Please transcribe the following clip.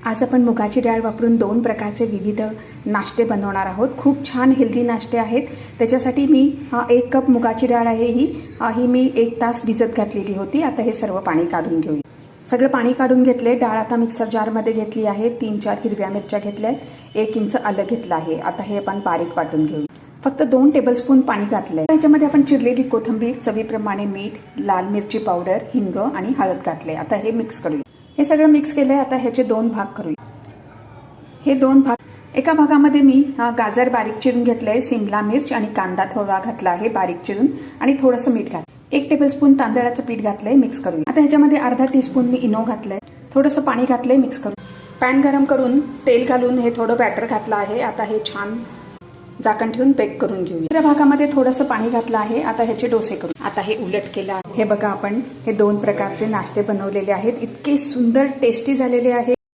आज आपण मुगाची डाळ वापरून 2 प्रकारचे विविध नाश्ते बनवणार आहोत। खूप छान हेल्दी नाश्ते आहेत। त्याच्यासाठी मी 1 कप मुगाची डाळ आहे ही मी 1 तास भिजत घातलेली होती। आता हे सर्व पाणी काढून घेऊया। सगळं पाणी काढून घेतले। डाळ आता मिक्सर जारमध्ये घेतली आहे। 3-4 हिरव्या मिरच्या घेतल्यात, 1 इंच आलं घेतलं आहे। आता हे आपण बारीक वाटून घेऊ। फक्त 2 टेबलस्पून पाणी घातलंय। त्याच्यामध्ये आपण चिरलेली कोथिंबीर, चवीप्रमाणे मीठ, लाल मिरची पावडर, हिंग आणि हळद घातले। आता हे मिक्स करूया। हे सगळं मिक्स केलंय। आता ह्याचे 2 भाग करूया। हे 2 भाग, एका भागामध्ये मी गाजर बारीक चिरून घेतलंय, सिमला मिर्च आणि कांदा थोडा घातला आहे बारीक चिरून आणि थोडंसं मीठ घातलं। 1 टेबलस्पून तांदळाचं पीठ घातलंय, मिक्स करूया। आता ह्याच्यामध्ये अर्धा टीस्पून मी इनो घातलंय, थोडंसं पाणी घातलंय, मिक्स करू। पॅन गरम करून तेल घालून हे थोडं बॅटर घातलं आहे। आता हे छान झाकण ठेवून बेक करून घेऊया। दुसऱ्या भागामध्ये थोडंसं पाणी घातलं आहे। आता ह्याचे डोसे करू। आता हे उलट केलं आहे। हे बघा, आपण हे 2 प्रकारचे नाश्ते बनवलेले आहेत। इतके सुंदर टेस्टी झालेले आहेत।